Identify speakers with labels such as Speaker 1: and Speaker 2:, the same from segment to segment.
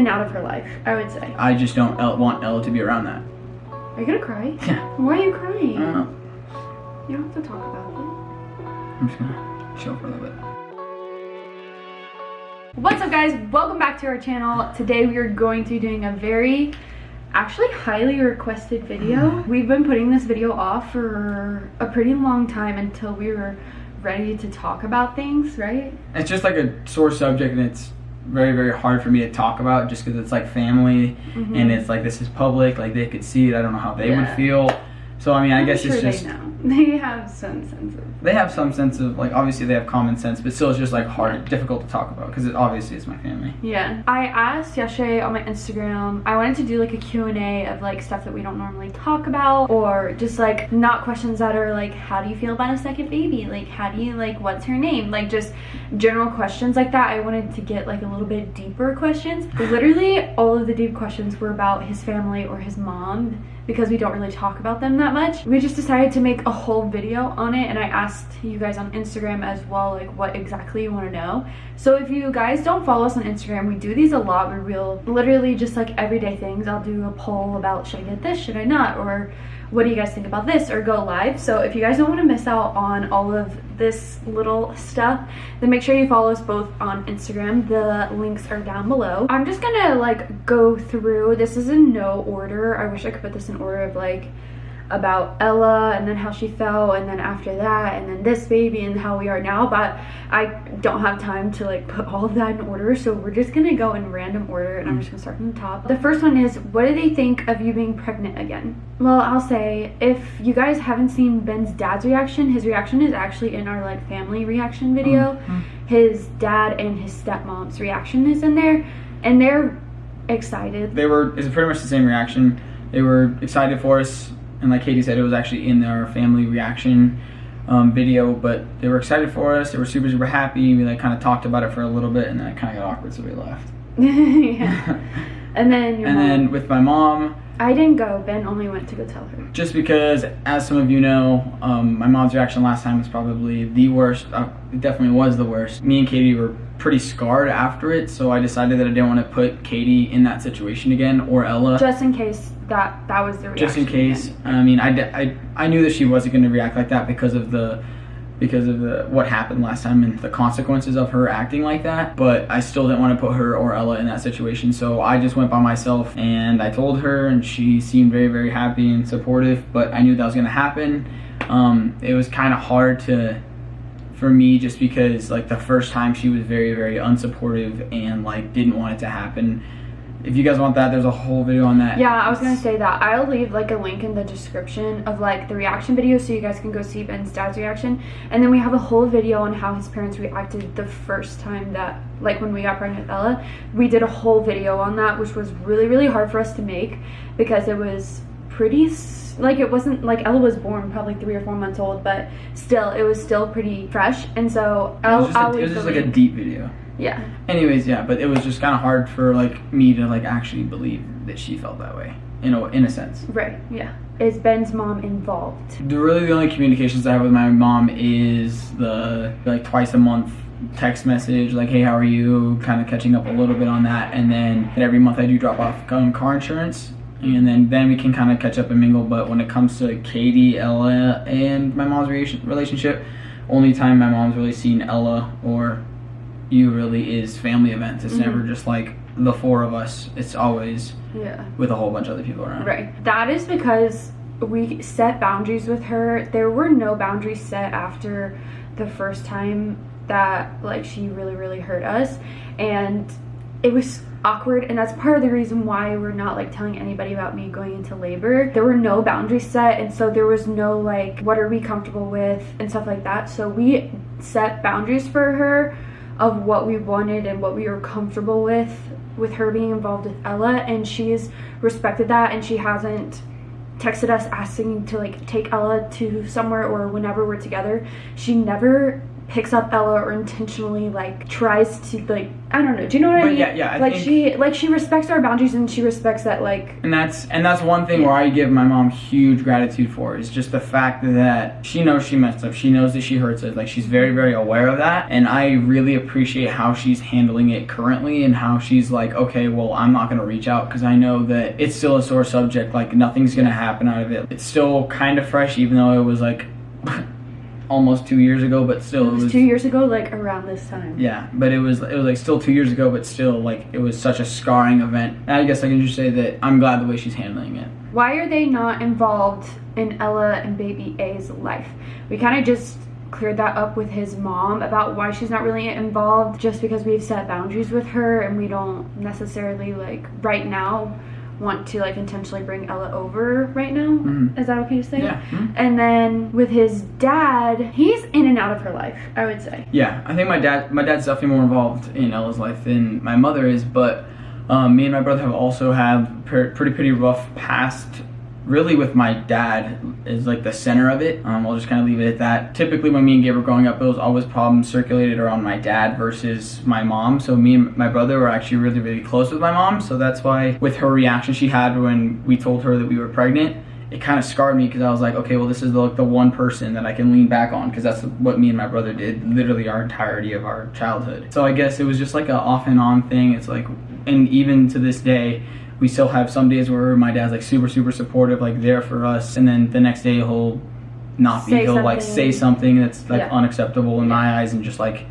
Speaker 1: out of her life, I would say.
Speaker 2: I just don't want Ella to be around that.
Speaker 1: Are you gonna cry?
Speaker 2: Yeah.
Speaker 1: Why are you crying?
Speaker 2: I don't know.
Speaker 1: You don't have to talk about it.
Speaker 2: I'm just gonna chill for a little bit.
Speaker 1: What's up, guys? Welcome back to our channel. Today we are going to be doing a very, actually highly requested video. We've been putting this video off for a pretty long time until we were ready to talk about things, right?
Speaker 2: It's just like a sore subject, and it's very, very hard for me to talk about just because it's like family, and it's like this is public, like they could see it. I don't know how they would feel. So I mean, I guess it's just
Speaker 1: they know. They have some sense of.
Speaker 2: They have some sense of, like, obviously they have common sense, but still it's just like hard, difficult to talk about because it obviously is my family.
Speaker 1: Yeah. I asked yesterday on my Instagram, I wanted to do like a Q&A of like stuff that we don't normally talk about, or just like not questions that are like, how do you feel about a second baby? Like, how do you, like, what's her name? Like, just general questions like that. I wanted to get like a little bit deeper questions. Literally all of the deep questions were about his family or his mom, because we don't really talk about them that much. We just decided to make a whole video on it, and I asked you guys on Instagram as well, like, what exactly you want to know. So if you guys don't follow us on Instagram, we do these a lot. We real literally just like everyday things. I'll do a poll about, should I get this, should I not, or what do you guys think about this, or go live. So if you guys don't want to miss out on all of this little stuff, then make sure you follow us both on Instagram. The links are down below. I'm just gonna like go through, this is in no order. I wish I could put this in order of like about Ella, and then how she felt, and then after that, and then this baby, and how we are now, but I don't have time to like put all of that in order, so we're just gonna go in random order, and I'm just gonna start from the top. The first one is, what do they think of you being pregnant again? Well, I'll say, if you guys haven't seen Ben's dad's reaction, his reaction is actually in our like family reaction video. His dad and his stepmom's reaction is in there, and they're excited.
Speaker 2: It's pretty much the same reaction. They were excited for us, and like Katie said, it was actually in our family reaction video, but they were excited for us. They were super, super happy. We like kind of talked about it for a little bit, and then it kind of got awkward, so we left.
Speaker 1: Yeah. And then
Speaker 2: then with my mom,
Speaker 1: I didn't go. Ben only went to go tell her.
Speaker 2: Just because, as some of you know, my mom's reaction last time was probably the worst. It definitely was the worst. Me and Katie were pretty scarred after it, so I decided that I didn't want to put Katie in that situation again, or Ella.
Speaker 1: Just in case that was the reaction.
Speaker 2: Just in case. Again. I mean, I knew that she wasn't going to react like that because of the what happened last time and the consequences of her acting like that, but I still didn't want to put her or Ella in that situation, so I just went by myself, and I told her, and she seemed very, very happy and supportive, but I knew that was going to happen. It was kind of hard for me, just because like the first time she was very, very unsupportive and like didn't want it to happen. If you guys want that, there's a whole video on that.
Speaker 1: Yeah, I was gonna say that. I'll leave like a link in the description of like the reaction video, so you guys can go see Ben's dad's reaction. And then we have a whole video on how his parents reacted the first time that, like, when we got pregnant with Ella. We did a whole video on that, which was really, really hard for us to make, because it was pretty, like, it wasn't like Ella was born probably 3 or 4 months old, but still, it was still pretty fresh. And so
Speaker 2: it was just like a deep video.
Speaker 1: Yeah.
Speaker 2: Anyways, yeah, but it was just kind of hard for like me to like actually believe that she felt that way, in a sense.
Speaker 1: Right. Yeah. Is Ben's mom involved?
Speaker 2: The only communications I have with my mom is the like twice a month text message, like, hey, how are you? Kind of catching up a little bit on that, and then every month I do drop off car insurance, and then we can kind of catch up and mingle. But when it comes to Katie, Ella, and my mom's relationship, only time my mom's really seen Ella or you really is family events. It's never just like the 4 of us. It's always with a whole bunch of other people around.
Speaker 1: Right. That is because we set boundaries with her. There were no boundaries set after the first time that like she really, really hurt us, and it was awkward, and that's part of the reason why we're not like telling anybody about me going into labor. There were no boundaries set, and so there was no like, what are we comfortable with and stuff like that. So we set boundaries for her of what we wanted and what we were comfortable with her being involved with Ella, and she's respected that, and she hasn't texted us asking to like take Ella to somewhere or whenever we're together. She never picks up Ella or intentionally like tries to like, I don't know. Do you know what I mean?
Speaker 2: Yeah.
Speaker 1: Like she respects our boundaries and she respects that like.
Speaker 2: And that's one thing where I give my mom huge gratitude for, is just the fact that she knows she messed up. She knows that she hurts us. Like she's very, very aware of that. And I really appreciate how she's handling it currently, and how she's like, okay, well, I'm not gonna reach out because I know that it's still a sore subject. Like nothing's gonna happen out of it. It's still kind of fresh, even though it was like almost 2 years ago, but still
Speaker 1: it was 2 years ago, like around this time.
Speaker 2: Yeah, but it was like still 2 years ago, but still like it was such a scarring event. And I guess I can just say that I'm glad the way she's handling it.
Speaker 1: Why are they not involved in Ella and baby A's life? We kind of just cleared that up with his mom about why she's not really involved, just because we've set boundaries with her and we don't necessarily like right now want to like intentionally bring Ella over right now. Is that okay to say?
Speaker 2: Yeah.
Speaker 1: And then with his dad, he's in and out of her life, I would say.
Speaker 2: Yeah, I think my dad's definitely more involved in Ella's life than my mother is, but me and my brother have also had pretty rough past. Really, with my dad is like the center of it. I'll just kind of leave it at that. Typically, when me and Gabe were growing up, it was always problems circulated around my dad versus my mom. So me and my brother were actually really, really close with my mom. So that's why with her reaction she had when we told her that we were pregnant, it kind of scarred me, because I was like, okay, well, this is the one person that I can lean back on, because that's what me and my brother did literally our entirety of our childhood. So I guess it was just like a off and on thing. It's like, and even to this day, we still have some days where my dad's like super supportive, like there for us, and then the next day he'll not be. He'll like say something that's like unacceptable in my eyes, and just like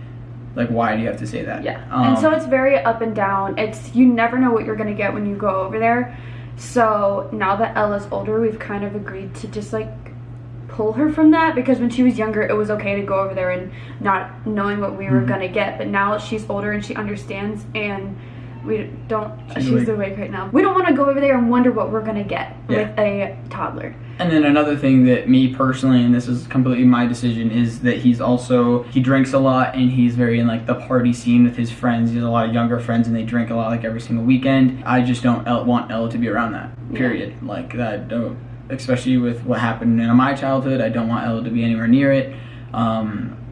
Speaker 2: why do you have to say that?
Speaker 1: Yeah. And so it's very up and down. It's, you never know what you're gonna get when you go over there. So now that Ella's older, we've kind of agreed to just like pull her from that, because when she was younger it was okay to go over there and not knowing what we were gonna get, but now she's older and she understands, and we don't, she's awake right now. We don't want to go over there and wonder what we're gonna get with a toddler.
Speaker 2: And then another thing that me personally, and this is completely my decision, is that he drinks a lot, and he's very in like the party scene with his friends. He has a lot of younger friends and they drink a lot, like every single weekend. I just don't want Ella to be around that, period. Like that, don't, especially with what happened in my childhood, I don't want Ella to be anywhere near it.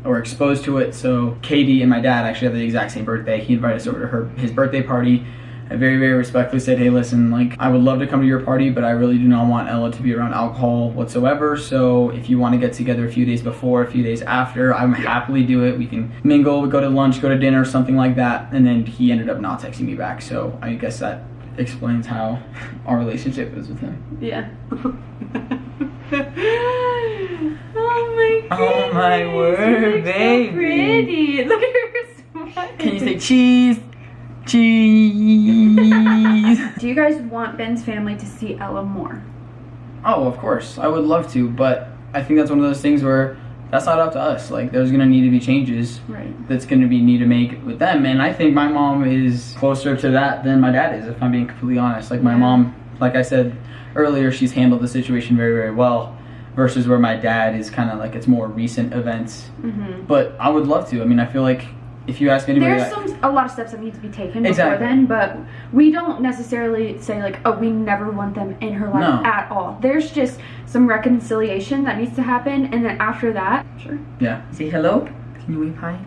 Speaker 2: Or exposed to it. So Katie and my dad actually have the exact same birthday. He invited us over to his birthday party. I very, very respectfully said, hey, listen, like I would love to come to your party, but I really do not want Ella to be around alcohol whatsoever. So if you want to get together a few days before, a few days after, I'm happily do it. We can mingle, we go to lunch, go to dinner, something like that. And then he ended up not texting me back. So I guess that explains how our relationship is with him.
Speaker 1: Yeah. Oh
Speaker 2: my word, baby.
Speaker 1: So pretty. Look at her smile.
Speaker 2: Can you say cheese? Cheese.
Speaker 1: Do you guys want Ben's family to see Ella more?
Speaker 2: Oh, of course. I would love to, but I think that's one of those things where that's not up to us. Like, there's gonna need to be changes that's gonna be need to make with them. And I think my mom is closer to that than my dad is, if I'm being completely honest. Like, my mom, like I said earlier, she's handled the situation very, very well. Versus where my dad is kind of like, it's more recent events. But I would love to. I mean, I feel like if you ask anybody,
Speaker 1: there's a lot of steps that need to be taken before then, but we don't necessarily say like, oh, we never want them in her life at all. There's just some reconciliation that needs to happen, and then after that,
Speaker 2: say hello. Can you wave hi?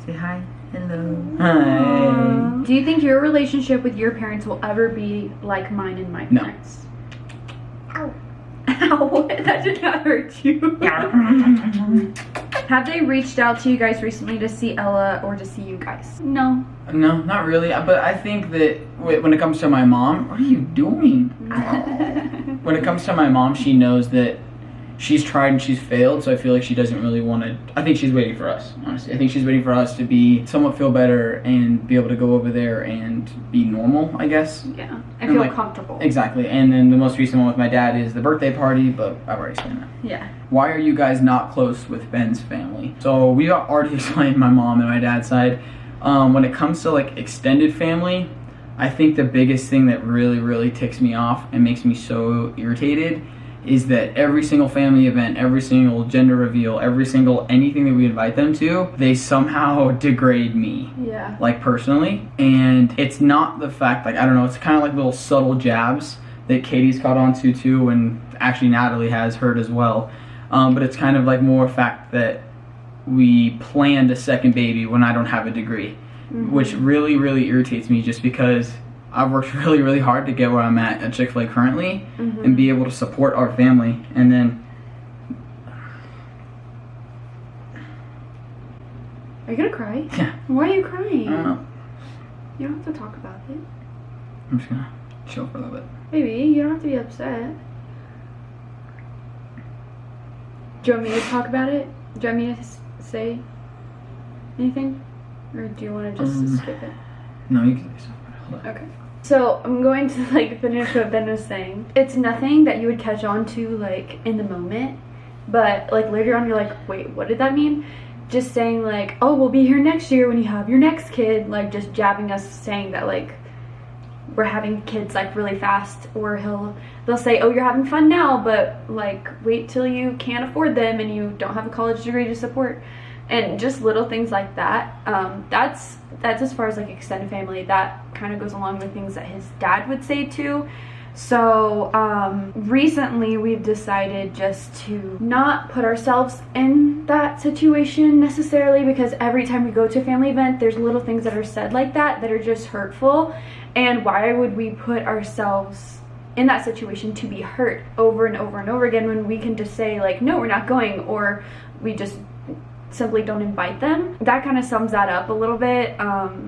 Speaker 2: Say hi. Hello. Hi.
Speaker 1: Do you think your relationship with your parents will ever be like mine and my parents? Ow. Ow, that did not hurt you. Have they reached out to you guys recently to see Ella or to see you guys? No.
Speaker 2: No, not really. But I think that when it comes to my mom, what are you doing? When it comes to my mom, she knows that she's tried and she's failed, so I feel like she doesn't really want to. I think she's waiting for us, honestly. I think she's waiting for us to be somewhat feel better and be able to go over there and be normal, I guess.
Speaker 1: Yeah, and feel like, comfortable.
Speaker 2: Exactly. And then the most recent one with my dad is the birthday party, but I've already explained that.
Speaker 1: Yeah.
Speaker 2: Why are you guys not close with Ben's family? So we already explained my mom and my dad's side. When it comes to like extended family, I think the biggest thing that really ticks me off and makes me so irritated is that every single family event, every single gender reveal, every single anything that we invite them to, they somehow degrade me.
Speaker 1: Yeah. Like
Speaker 2: personally. And it's not the fact, like, I don't know, it's kind of like little subtle jabs that Katie's caught on to too, and actually Natalie has heard as well. But it's kind of like more fact that we planned a second baby when I don't have a degree, which really, really irritates me just because I've worked really, really hard to get where I'm at Chick-fil-A currently and be able to support our family. And then...
Speaker 1: Are you gonna cry?
Speaker 2: Yeah.
Speaker 1: Why are you crying?
Speaker 2: I don't know.
Speaker 1: You don't have to talk about it.
Speaker 2: I'm just gonna chill for a little bit.
Speaker 1: Baby, you don't have to be upset. Do you want me to talk about it? Do you want me to say anything? Or do you want to just skip it?
Speaker 2: No, you can say something. Hold on.
Speaker 1: Okay. So I'm going to like finish what Ben was saying. It's nothing that you would catch on to like in the moment, but like later on you're like, wait, what did that mean? Just saying like, oh, we'll be here next year when you have your next kid, like just jabbing us, saying that like we're having kids like really fast, or they'll say, oh, you're having fun now, but like wait till you can't afford them and you don't have a college degree to support. And just little things like that. That's as far as like extended family. That kind of goes along with things that his dad would say too. So recently we've decided just to not put ourselves in that situation necessarily, because every time we go to a family event there's little things that are said like that are just hurtful, and why would we put ourselves in that situation to be hurt over and over and over again when we can just say like, no, we're not going, or we just simply don't invite them. That kind of sums that up a little bit.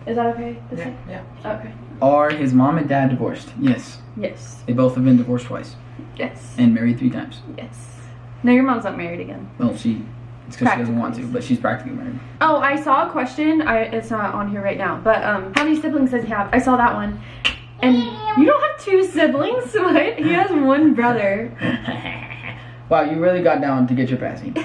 Speaker 1: Is that okay to say?
Speaker 2: Yeah.
Speaker 1: Okay.
Speaker 2: Are his mom and dad divorced? Yes.
Speaker 1: Yes.
Speaker 2: They both have been divorced twice.
Speaker 1: Yes.
Speaker 2: And married 3 times.
Speaker 1: Yes. No, your mom's not married again.
Speaker 2: Well, it's because she doesn't want to, but she's practically married.
Speaker 1: Oh, I saw a question. It's not on here right now, but how many siblings does he have? I saw that one. And you don't have 2 siblings? What? He has 1 brother.
Speaker 2: Wow, you really got down to get your passing.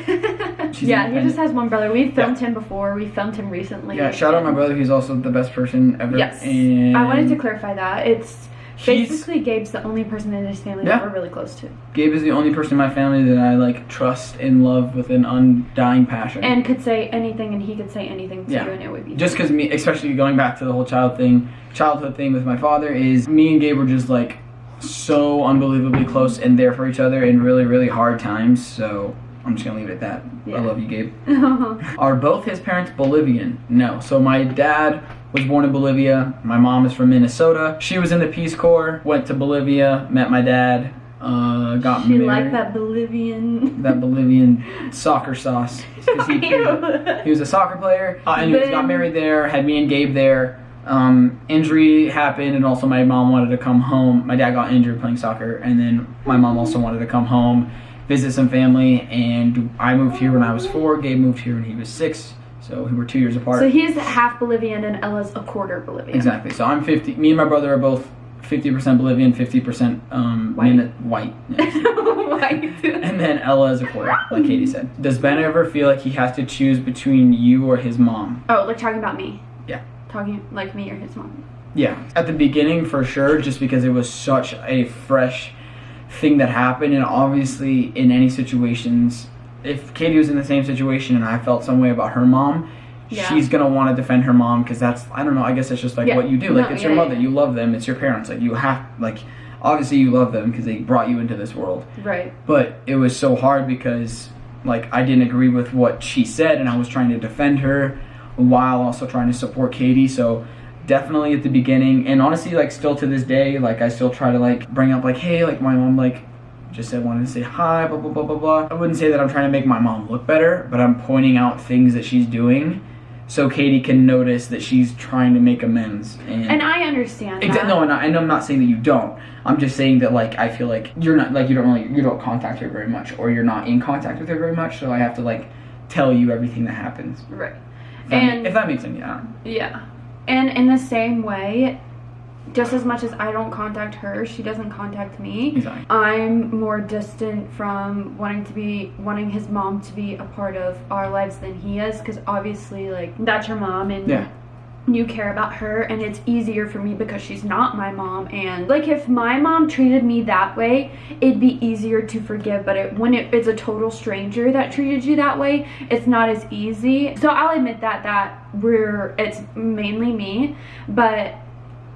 Speaker 1: Yeah, he just has 1 brother. We filmed him before. We filmed him recently.
Speaker 2: Yeah, shout out my brother. He's also the best person ever.
Speaker 1: Yes.
Speaker 2: And
Speaker 1: I wanted to clarify that. It's basically Gabe's the only person in his family that we're really close to.
Speaker 2: Gabe is the only person in my family that I like trust and love with an undying passion.
Speaker 1: And could say anything, and he could say anything to you, and it would be
Speaker 2: just because me, especially going back to the whole childhood thing with my father, is me and Gabe were just like so unbelievably close and there for each other in really, really hard times. So I'm just gonna leave it at that. Yeah. I love you, Gabe. Are both his parents Bolivian? No. So my dad was born in Bolivia. My mom is from Minnesota. She was in the Peace Corps, went to Bolivia, met my dad, got married. She liked
Speaker 1: that Bolivian
Speaker 2: soccer sauce. He was a soccer player. And he got married there, had me and Gabe there. Injury happened, and also my mom wanted to come home. My dad got injured playing soccer, and then my mom also wanted to come home, visit some family, and I moved here when I was 4. Gabe moved here when he was 6. So we were 2 years apart.
Speaker 1: So he's half Bolivian and Ella's a quarter Bolivian.
Speaker 2: Exactly. So I'm 50. Me and my brother are both 50% Bolivian, 50% white. White. And then Ella is a quarter, like Katie said. Does Ben ever feel like he has to choose between you or his mom?
Speaker 1: Oh, like talking about me?
Speaker 2: Yeah.
Speaker 1: Talking like me or his mom?
Speaker 2: Yeah. At the beginning, for sure, just because it was such a fresh thing that happened, and obviously in any situations, if Katie was in the same situation and I felt some way about her mom, she's gonna want to defend her mom, because that's, I don't know, I guess that's just like what you do. Like, it's your mother, you love them, it's your parents, like you have, like, obviously you love them because they brought you into this world.
Speaker 1: Right.
Speaker 2: But it was so hard because like I didn't agree with what she said, and I was trying to defend her while also trying to support Katie. So definitely at the beginning, and honestly like still to this day, like I still try to like bring up like, hey, like my mom like just said wanted to say hi, blah blah blah blah blah. I wouldn't say that I'm trying to make my mom look better, but I'm pointing out things that she's doing so Katie can notice that she's trying to make amends.
Speaker 1: And I understand that.
Speaker 2: No, and I'm not saying that you don't. I'm just saying that like I feel like you're not, like you don't contact her very much, or you're not in contact with her very much, so I have to like tell you everything that happens.
Speaker 1: Right.
Speaker 2: If that makes sense,
Speaker 1: yeah. And in the same way, just as much as I don't contact her, she doesn't contact me.
Speaker 2: Exactly.
Speaker 1: I'm more distant from wanting his mom to be a part of our lives than he is, because obviously like that's your mom, and you care about her, and it's easier for me because she's not my mom. And like if my mom treated me that way, it'd be easier to forgive, but when it's a total stranger that treated you that way, it's not as easy. So I'll admit that it's mainly me, but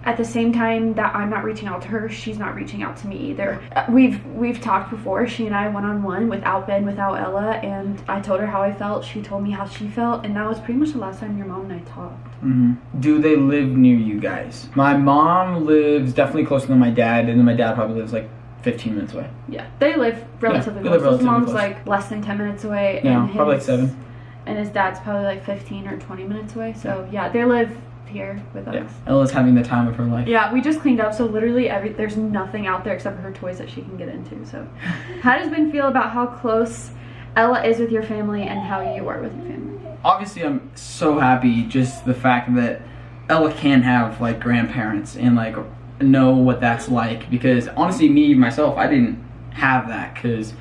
Speaker 1: at the same time that I'm not reaching out to her, she's not reaching out to me either. We've talked before, she and I one-on-one without Ben, without Ella, and I told her how I felt, she told me how she felt, and that was pretty much the last time your mom and I talked.
Speaker 2: Do they live near you guys? My mom lives definitely closer than my dad, and then my dad probably lives like 15 minutes away.
Speaker 1: Yeah, they live relatively
Speaker 2: they live
Speaker 1: close. His mom's
Speaker 2: close.
Speaker 1: like less than 10 minutes away.
Speaker 2: Yeah,
Speaker 1: and
Speaker 2: probably like 7.
Speaker 1: And his dad's probably like 15 or 20 minutes away. So yeah, they live here with us.
Speaker 2: Yeah, Ella's having the time of her life.
Speaker 1: Yeah, we just cleaned up, so literally there's nothing out there except for her toys that she can get into. So how does Ben feel about how close Ella is with your family and how you are with your family?
Speaker 2: Obviously, I'm so happy just the fact that Ella can have like grandparents and like know what that's like, because honestly, me myself, I didn't have that because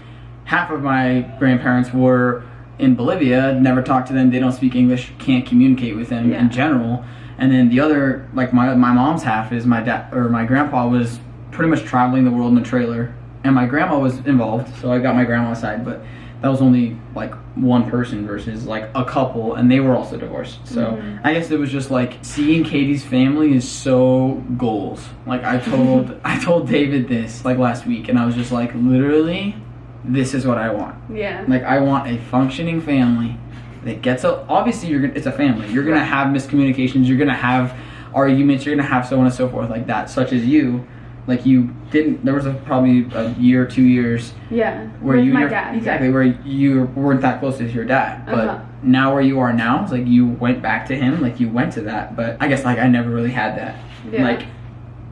Speaker 2: half of my grandparents were in Bolivia, never talked to them, they don't speak English, can't communicate with them in general. And then the other, like my mom's half is my dad, or my grandpa was pretty much traveling the world in a trailer, and my grandma was involved, so I got my grandma's side, but that was only like one person versus like a couple, and they were also divorced. So I guess it was just like seeing Katie's family is so goals. Like I told David this like last week, and I was just like, literally, this is what I want.
Speaker 1: Yeah.
Speaker 2: Like I want a functioning family that gets obviously it's a family. You're gonna have miscommunications. You're gonna have arguments. You're gonna have so on and so forth like that. Such as you. Like you didn't. There was probably a year, 2 years.
Speaker 1: Yeah.
Speaker 2: Where
Speaker 1: with
Speaker 2: you
Speaker 1: my dad.
Speaker 2: exactly where you weren't that close to your dad, but now where you are now, it's like you went back to him, like you went to that. But I guess like I never really had that. Yeah.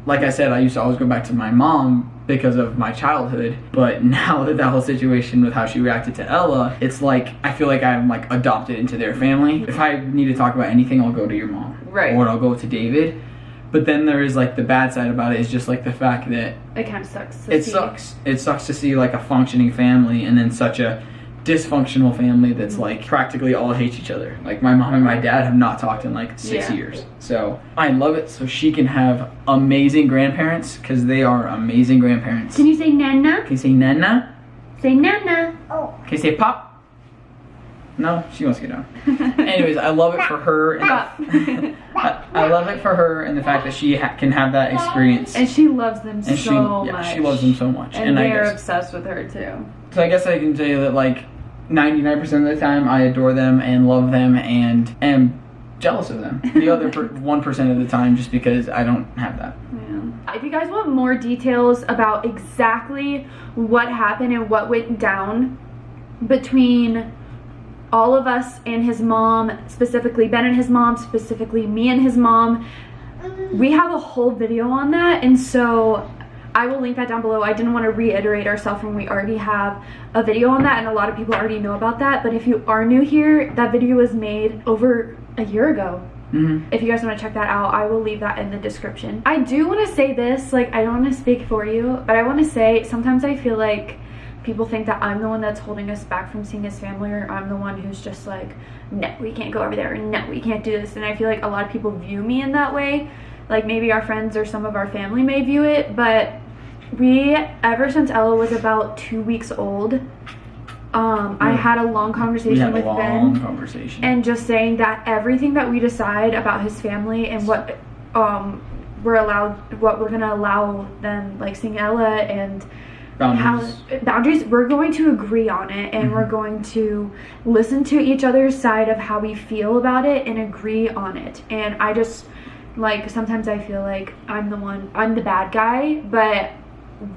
Speaker 2: Like I said, I used to always go back to my mom because of my childhood. But now that whole situation with how she reacted to Ella, it's like I feel like I'm like adopted into their family. If I need to talk about anything, I'll go to your mom,
Speaker 1: right?
Speaker 2: Or I'll go to David. But then there is like the bad side about it is just like the fact that
Speaker 1: it kind of sucks.
Speaker 2: It sucks to see like a functioning family and then such a dysfunctional family that's like practically all hate each other. Like my mom and my dad have not talked in like 6 years. So I love it so she can have amazing grandparents, because they are amazing grandparents.
Speaker 1: Can you say Nana?
Speaker 2: Can you say Nana?
Speaker 1: Say Nana.
Speaker 2: Oh. Can you say Pop? No, she wants to get down. Anyways, I love it for her. And I love it for her and the fact that she can have that experience.
Speaker 1: And she loves them so much.
Speaker 2: Yeah, she loves them so much.
Speaker 1: And they're obsessed with her too.
Speaker 2: So I guess I can tell you that like 99% of the time I adore them and love them and am jealous of them. The other 1% of the time just because I don't have that.
Speaker 1: Yeah. If you guys want more details about exactly what happened and what went down between all of us and his mom, specifically Ben and his mom, specifically me and his mom, we have a whole video on that, and so I will link that down below. I didn't want to reiterate ourselves when we already have a video on that, and a lot of people already know about that. But if you are new here, that video was made over a year ago. If you guys want to check that out, I will leave that in the description. I do want to say this, like I don't want to speak for you, but I want to say sometimes I feel like people think that I'm the one that's holding us back from seeing his family, or I'm the one who's just like, no, we can't go over there, or no, we can't do this. And I feel like a lot of people view me in that way. Like maybe our friends or some of our family may view it, but we, ever since Ella was about 2 weeks old, I had a long conversation with Ben, and just saying that everything that we decide about his family and what we're gonna allow them, like seeing Ella and boundaries, we're going to agree on it, and we're going to listen to each other's side of how we feel about it and agree on it. And I just like, sometimes I feel like I'm the bad guy, but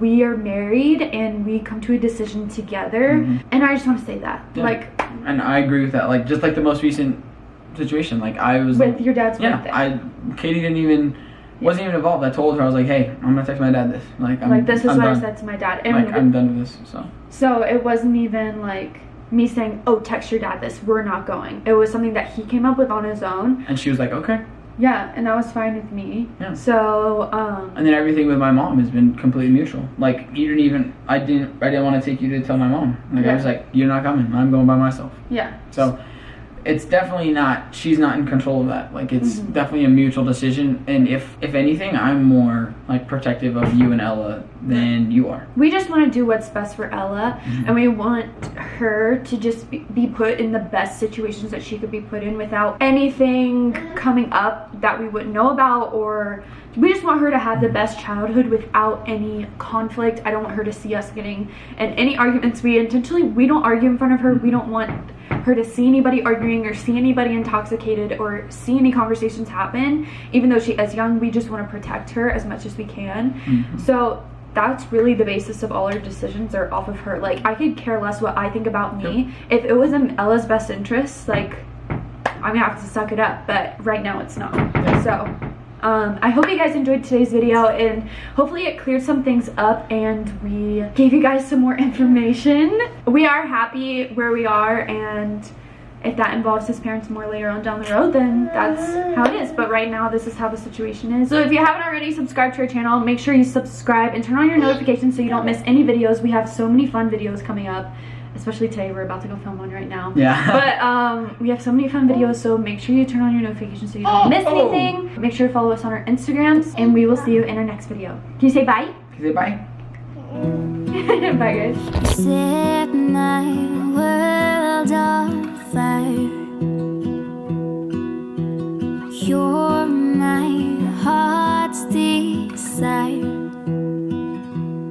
Speaker 1: we are married and we come to a decision together, and I just want to say that. Like,
Speaker 2: and I agree with that. Like just like the most recent situation, like I was
Speaker 1: with your dad's birthday.
Speaker 2: Katie wasn't even involved. I told her, I was like, hey, I'm gonna text my dad this.
Speaker 1: This is what I said to my dad. And
Speaker 2: like, I'm done with this. So
Speaker 1: it wasn't even like me saying, oh, text your dad this, we're not going. It was something that he came up with on his own.
Speaker 2: And she was like, okay.
Speaker 1: Yeah, and that was fine with me.
Speaker 2: Yeah.
Speaker 1: So,
Speaker 2: and then everything with my mom has been completely mutual. Like, I didn't want to take you to tell my mom. Like, I was like, you're not coming. I'm going by myself.
Speaker 1: Yeah.
Speaker 2: So, it's definitely not, she's not in control of that. Like, it's definitely a mutual decision. And if anything, I'm more, like, protective of you and Ella than you are.
Speaker 1: We just want to do what's best for Ella, and we want her to just be put in the best situations that she could be put in without anything coming up that we wouldn't know about, or we just want her to have the best childhood without any conflict. I don't want her to see us getting in any arguments. We don't argue in front of her. We don't want her to see anybody arguing or see anybody intoxicated or see any conversations happen. Even though she is young, we just want to protect her as much as we can. So that's really the basis of all our decisions are off of her. Like, I could care less what I think about me. If it was in Ella's best interest, like, I'm gonna have to suck it up, but right now it's not. So I hope you guys enjoyed today's video, and hopefully it cleared some things up and we gave you guys some more information. We are happy where we are, and if that involves his parents more later on down the road, then that's how it is. But right now, this is how the situation is. So if you haven't already subscribed to our channel, make sure you subscribe and turn on your notifications so you don't miss any videos. We have so many fun videos coming up, especially today. We're about to go film one right now. Yeah. But we have so many fun videos, so make sure you turn on your notifications so you don't miss anything. Make sure to follow us on our Instagrams, and we will see you in our next video. Can you say bye?
Speaker 2: Can you say bye?
Speaker 1: Bye, guys.